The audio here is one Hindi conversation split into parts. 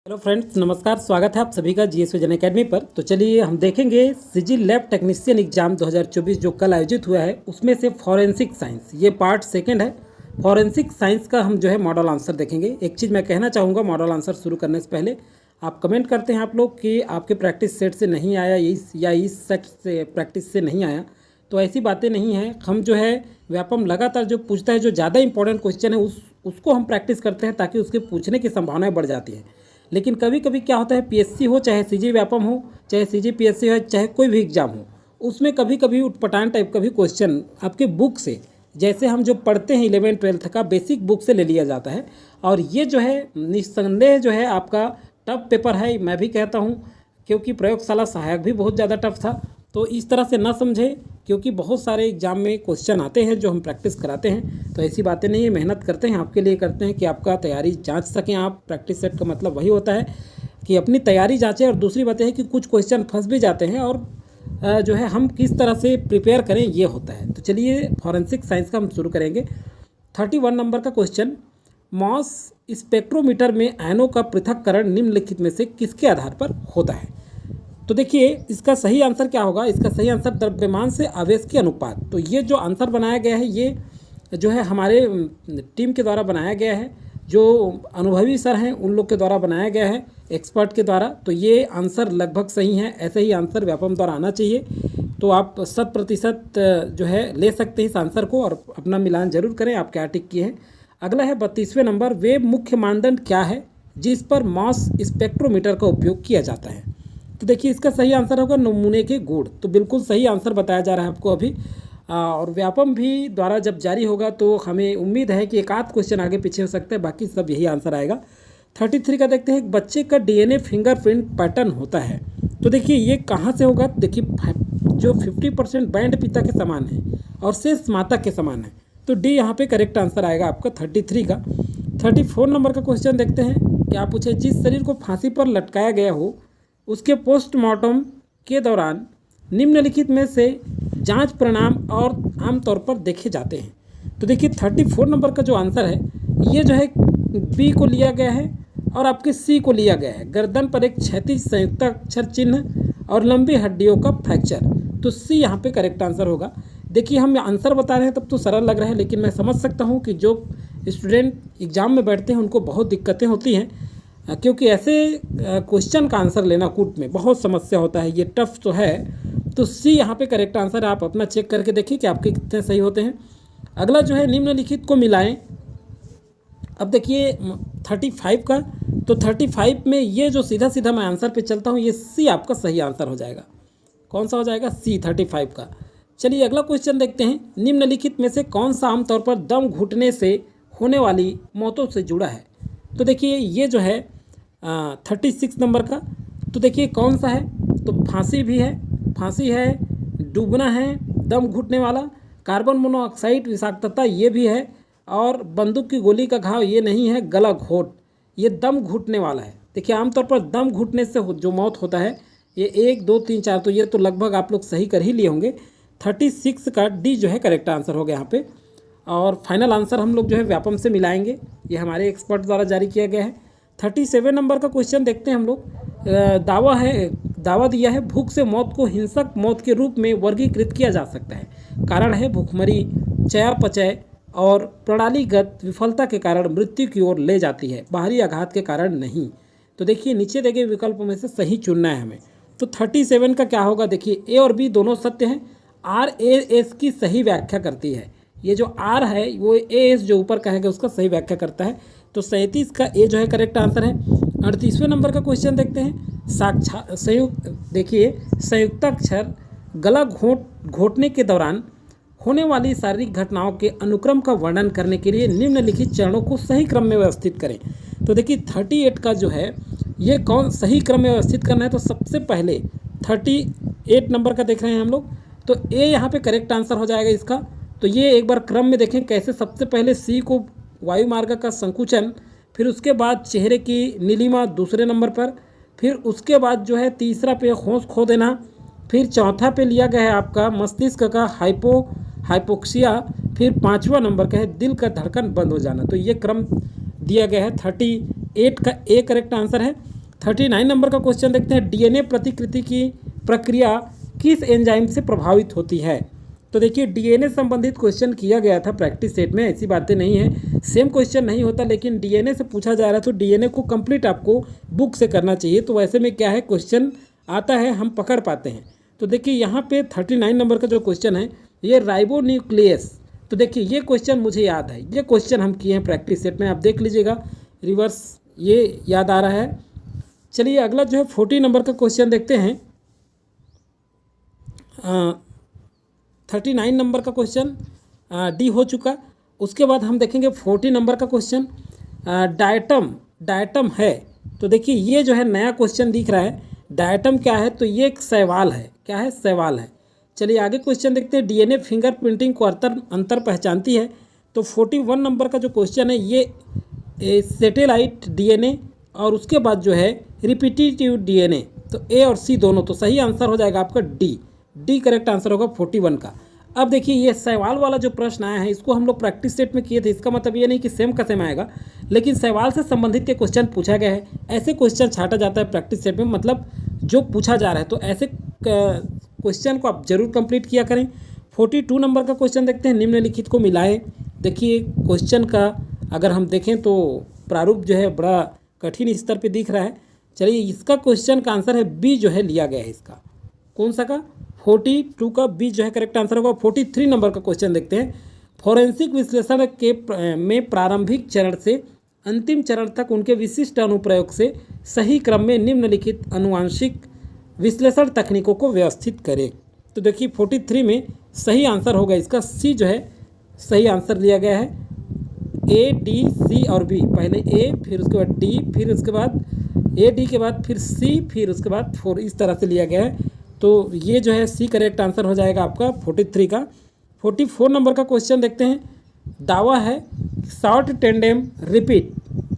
हेलो फ्रेंड्स, नमस्कार। स्वागत है आप सभी का जीएस विजन एकेडमी पर। तो चलिए हम देखेंगे सिजिल लैब टेक्नीशियन एग्जाम 2024 जो कल आयोजित हुआ है उसमें से फॉरेंसिक साइंस, ये पार्ट सेकंड है। फॉरेंसिक साइंस का हम जो है मॉडल आंसर देखेंगे। एक चीज़ मैं कहना चाहूँगा मॉडल आंसर शुरू करने से पहले, आप कमेंट करते हैं आप लोग कि आपके प्रैक्टिस सेट से नहीं आया इस सेट से प्रैक्टिस से नहीं आया, तो ऐसी बातें नहीं हैं। हम जो है व्यापम लगातार जो पूछता है, जो ज़्यादा इंपॉर्टेंट क्वेश्चन है उसको हम प्रैक्टिस करते हैं ताकि उसके पूछने की संभावनाएं बढ़ जाती हैं। लेकिन कभी कभी क्या होता है, पीएससी हो चाहे सीजी व्यापम हो, चाहे सीजी पीएससी हो, चाहे कोई भी एग्जाम हो, उसमें कभी कभी उटपटांग टाइप का भी क्वेश्चन आपके बुक से, जैसे हम जो पढ़ते हैं 11th-12th का बेसिक बुक से ले लिया जाता है। और ये जो है निस्संदेह जो है आपका टफ पेपर है, मैं भी कहता हूँ, क्योंकि प्रयोगशाला सहायक भी बहुत ज़्यादा टफ था। तो इस तरह से ना समझे, क्योंकि बहुत सारे एग्जाम में क्वेश्चन आते हैं जो हम प्रैक्टिस कराते हैं। तो ऐसी बातें नहीं है, मेहनत करते हैं आपके लिए, करते हैं कि आपका तैयारी जांच सकें आप। प्रैक्टिस सेट का मतलब वही होता है कि अपनी तैयारी जांचें। और दूसरी बात है कि कुछ क्वेश्चन फंस भी जाते हैं और जो है हम किस तरह से प्रिपेयर करें, ये होता है। तो चलिए फॉरेंसिक साइंस का हम शुरू करेंगे। 31 नंबर का क्वेश्चन, मॉस स्पेक्ट्रोमीटर में आयनों का पृथक्करण निम्नलिखित में से किसके आधार पर होता है। तो देखिए इसका सही आंसर क्या होगा। इसका सही आंसर द्रव्यमान से आवेश के अनुपात। तो ये जो आंसर बनाया गया है ये जो है हमारे टीम के द्वारा बनाया गया है, जो अनुभवी सर हैं उन लोग के द्वारा बनाया गया है, एक्सपर्ट के द्वारा। तो ये आंसर लगभग सही है, ऐसे ही आंसर व्यापम द्वारा आना चाहिए। तो आप 100% जो है ले सकते हैं इस आंसर को और अपना मिलान जरूर करें आप क्या टिक किए हैं। अगला है 32वें नंबर, वे मुख्य मानदंड क्या है जिस पर मॉस स्पेक्ट्रोमीटर का उपयोग किया जाता है। तो देखिए इसका सही आंसर होगा नमूने के गुण। तो बिल्कुल सही आंसर बताया जा रहा है आपको अभी। और व्यापम भी द्वारा जब जारी होगा तो हमें उम्मीद है कि एक आध क्वेश्चन आगे पीछे हो सकता है, बाकी सब यही आंसर आएगा। 33 का देखते हैं, एक बच्चे का डीएनए फिंगरप्रिंट पैटर्न होता है। तो देखिए ये कहाँ से होगा। देखिए जो 50% बैंड पिता के समान है और शेष माता के समान है। तो डी यहाँ पे करेक्ट आंसर आएगा आपका 33 का। 34 नंबर का क्वेश्चन देखते हैं, क्या पूछे, जिस शरीर को फांसी पर लटकाया गया हो उसके पोस्टमार्टम के दौरान निम्नलिखित में से जांच परिणाम और आमतौर पर देखे जाते हैं। तो देखिए 34 नंबर का जो आंसर है ये जो है बी को लिया गया है और आपके सी को लिया गया है, गर्दन पर एक क्षैतिज संयुक्ताक्षर चिन्ह और लंबी हड्डियों का फ्रैक्चर। तो सी यहाँ पे करेक्ट आंसर होगा। देखिए हम आंसर बता रहे हैं तब तो सरल लग रहा है, लेकिन मैं समझ सकता हूँ कि जो स्टूडेंट एग्जाम में बैठते हैं उनको बहुत दिक्कतें होती हैं, क्योंकि ऐसे क्वेश्चन का आंसर लेना कूट में बहुत समस्या होता है। ये टफ तो है। तो सी यहाँ पे करेक्ट आंसर है। आप अपना चेक करके देखिए कि आपके कितने सही होते हैं। अगला जो है निम्नलिखित को मिलाएं। अब देखिए 35 का, तो 35 में ये जो सीधा सीधा मैं आंसर पे चलता हूँ, ये सी आपका सही आंसर हो जाएगा। कौन सा हो जाएगा, सी 35 का। चलिए अगला क्वेश्चन देखते हैं, निम्नलिखित में से कौन सा आमतौर पर दम घुटने से होने वाली मौतों से जुड़ा है। तो देखिए ये जो है 36 नंबर का, तो देखिए कौन सा है, तो फांसी भी है, फांसी है, डूबना है, दम घुटने वाला, कार्बन मोनोऑक्साइड विषाक्तता ये भी है, और बंदूक की गोली का घाव ये नहीं है, गला घोट, ये दम घुटने वाला है। देखिए आमतौर पर दम घुटने से जो मौत होता है ये 1 2 3 4, तो ये तो लगभग आप लोग सही कर ही लिए होंगे। 36 का डी जो है करेक्ट आंसर हो गया यहाँ पे। और फाइनल आंसर हम लोग जो है व्यापम से मिलाएंगे, ये हमारे एक्सपर्ट द्वारा जारी किया गया है। 37 नंबर का क्वेश्चन देखते हैं हम लोग। दावा दिया है, भूख से मौत को हिंसक मौत के रूप में वर्गीकृत किया जा सकता है। कारण है भूखमरी, चयापचय और प्रणालीगत विफलता के कारण मृत्यु की ओर ले जाती है, बाहरी आघात के कारण नहीं। तो देखिए नीचे दिए गए विकल्पों में से सही चुनना है हमें। तो 37 का क्या होगा, देखिए ए और बी दोनों सत्य हैं। आर ए एस की सही व्याख्या करती है। ये जो आर है वो ए एस जो ऊपर कहेगा उसका सही व्याख्या करता है। तो 37 का ए जो है करेक्ट आंसर है। 38वें नंबर का क्वेश्चन देखते हैं, देखिए संयुक्ताक्षर गला घोटने के दौरान होने वाली शारीरिक घटनाओं के अनुक्रम का वर्णन करने के लिए निम्नलिखित चरणों को सही क्रम में व्यवस्थित करें। तो देखिए 38 का जो है ये कौन सही क्रम में व्यवस्थित करना है। तो सबसे पहले 38 नंबर का देख रहे हैं हम लोग, तो ए यहाँ पे करेक्ट आंसर हो जाएगा इसका। तो ये एक बार क्रम में देखें कैसे, सबसे पहले सी को वायुमार्ग का संकुचन, फिर उसके बाद चेहरे की नीलिमा दूसरे नंबर पर, फिर उसके बाद जो है तीसरा पे होश खो देना, फिर चौथा पे लिया गया है आपका मस्तिष्क का हाइपोक्सिया, फिर 5वां नंबर का है दिल का धड़कन बंद हो जाना। तो ये क्रम दिया गया है। 38 का ए करेक्ट आंसर है। 39 नंबर का क्वेश्चन देखते हैं, डीएनए प्रतिकृति की प्रक्रिया किस एंजाइम से प्रभावित होती है। तो देखिए डीएनए संबंधित क्वेश्चन किया गया था प्रैक्टिस सेट में, ऐसी बातें नहीं है, सेम क्वेश्चन नहीं होता, लेकिन डीएनए से पूछा जा रहा है तो डीएनए को कंप्लीट आपको बुक से करना चाहिए। तो वैसे में क्या है, क्वेश्चन आता है हम पकड़ पाते हैं। तो देखिए यहाँ पे 39 नंबर का जो क्वेश्चन है ये राइबोन्यूक्लियस। तो देखिए ये क्वेश्चन मुझे याद है, ये क्वेश्चन हम किए हैं प्रैक्टिस सेट में, आप देख लीजिएगा रिवर्स, ये याद आ रहा है। चलिए अगला जो है 40 नंबर का क्वेश्चन देखते हैं। 39 नंबर का क्वेश्चन डी हो चुका। उसके बाद हम देखेंगे 40 नंबर का क्वेश्चन, डायटम है। तो देखिए ये जो है नया क्वेश्चन दिख रहा है, डायटम क्या है, तो ये एक सवाल है, क्या है, सवाल है। चलिए आगे क्वेश्चन देखते हैं, डीएनए फिंगरप्रिंटिंग को अंतर पहचानती है। तो 41 नंबर का जो क्वेश्चन है ये सैटेलाइट डीएनए और उसके बाद जो है रिपीटिटिव डीएनए, तो ए और सी दोनों, तो सही आंसर हो जाएगा आपका डी करेक्ट आंसर होगा 41 का। अब देखिए ये सवाल वाला जो प्रश्न आया है इसको हम लोग प्रैक्टिस सेट में किए थे, इसका मतलब ये नहीं कि सेम का सेम आएगा, लेकिन सवाल से संबंधित ये क्वेश्चन पूछा गया है। ऐसे क्वेश्चन छाटा जाता है प्रैक्टिस सेट में, मतलब जो पूछा जा रहा है, तो ऐसे क्वेश्चन को आप जरूर कंप्लीट किया करें। 42 नंबर का क्वेश्चन देखते हैं, निम्नलिखित को मिलाएं। देखिए क्वेश्चन का अगर हम देखें तो प्रारूप जो है बड़ा कठिन स्तर पे दिख रहा है। चलिए इसका क्वेश्चन का आंसर है बी जो है लिया गया है, इसका कौन सा का 42 का बी जो है करेक्ट आंसर होगा। 43 नंबर का क्वेश्चन देखते हैं, फॉरेंसिक विश्लेषण के में प्रारंभिक चरण से अंतिम चरण तक उनके विशिष्ट अनुप्रयोग से सही क्रम में निम्नलिखित अनुवांशिक विश्लेषण तकनीकों को व्यवस्थित करें। तो देखिए 43 में सही आंसर होगा इसका सी जो है सही आंसर लिया गया है। ए डी सी और बी, पहले ए फिर उसके बाद डी फिर उसके बाद ए डी के बाद फिर सी फिर उसके बाद 4, इस तरह से लिया गया है। तो ये जो है सी करेक्ट आंसर हो जाएगा आपका 43 का। 44 नंबर का क्वेश्चन देखते हैं, दावा है शॉर्ट टेंडेम रिपीट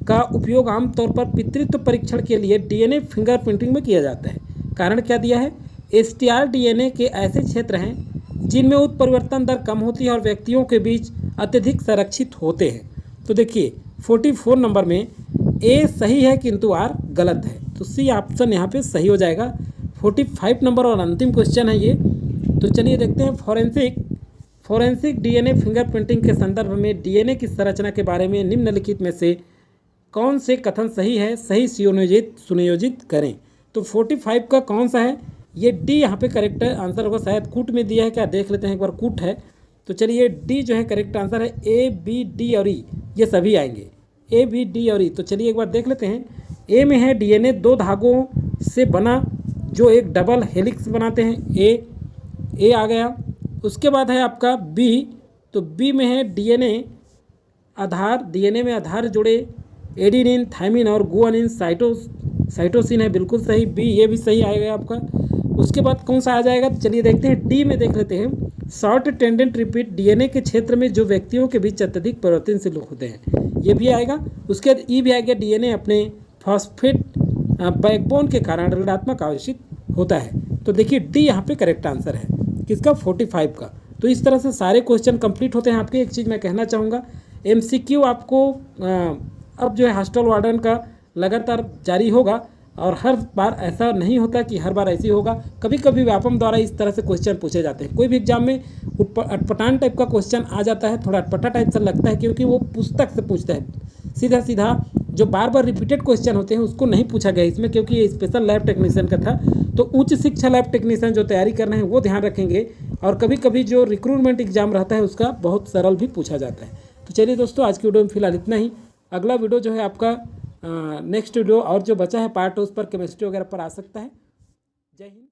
का उपयोग आमतौर पर पितृत्व परीक्षण के लिए डीएनए फिंगरप्रिंटिंग में किया जाता है। कारण क्या दिया है, एसटीआर डीएनए के ऐसे क्षेत्र हैं जिनमें उत्परिवर्तन दर कम होती है और व्यक्तियों के बीच अत्यधिक संरक्षित होते हैं। तो देखिए 44 नंबर में ए सही है किंतु आर गलत है, तो सी ऑप्शन यहाँ पे सही हो जाएगा। 45 नंबर और अंतिम क्वेश्चन है ये। तो चलिए देखते हैं, फॉरेंसिक डीएनए फिंगरप्रिंटिंग के संदर्भ में डीएनए की संरचना के बारे में निम्नलिखित में से कौन से कथन सही है, सही सुनियोजित करें। तो 45 का कौन सा है, ये डी यहाँ पे करेक्ट आंसर होगा। शायद कूट में दिया है क्या, देख लेते हैं एक बार, कूट है तो चलिए डी जो है करेक्ट आंसर है। ए बी डी और ई ये सभी आएंगे, ए बी डी और ई। तो चलिए एक बार देख लेते हैं। ए में है डीएनए 2 धागों से बना जो एक डबल हेलिक्स बनाते हैं, ए आ गया। उसके बाद है आपका बी, तो बी में है डीएनए में आधार जुड़े एडिनिन थाइमिन और गुआनिन साइटोसिन है, बिल्कुल सही बी, ये भी सही आएगा आपका। उसके बाद कौन सा आ जाएगा, तो चलिए देखते हैं डी में देख लेते हैं। शॉर्ट टेंडेंट रिपीट डीएनए के क्षेत्र में जो व्यक्तियों के बीच अत्यधिक परिवर्तनशील होते हैं, ये भी आएगा। उसके बाद ई भी आएगा, डीएनए अपने फॉस्फेट बैकबोन के कारण ऋणात्मक आवेशित होता है। तो देखिए डी यहाँ पे करेक्ट आंसर है किसका, 45 का। तो इस तरह से सारे क्वेश्चन कंप्लीट होते हैं आपके। एक चीज़ मैं कहना चाहूँगा, एमसीक्यू आपको अब जो है हॉस्टल वार्डन का लगातार जारी होगा और हर बार ऐसा नहीं होता कि हर बार ऐसी होगा, कभी कभी व्यापम द्वारा इस तरह से क्वेश्चन पूछे जाते हैं। कोई भी एग्जाम में अटपटान टाइप का क्वेश्चन आ जाता है, थोड़ा अटपटा टाइप से लगता है क्योंकि वो पुस्तक से पूछता है, सीधा जो बार बार रिपीटेड क्वेश्चन होते हैं उसको नहीं पूछा गया इसमें, क्योंकि ये स्पेशल लैब टेक्नीशियन का था। तो उच्च शिक्षा लैब टेक्नीशियन जो तैयारी कर रहे हैं वो ध्यान रखेंगे, और कभी कभी जो रिक्रूटमेंट एग्जाम रहता है उसका बहुत सरल भी पूछा जाता है। तो चलिए दोस्तों, आज की वीडियो में फिलहाल इतना ही। अगला वीडियो जो है आपका नेक्स्ट वीडियो और जो बचा है पार्ट उस पर केमिस्ट्री वगैरह पर आ सकता है। जय हिंद।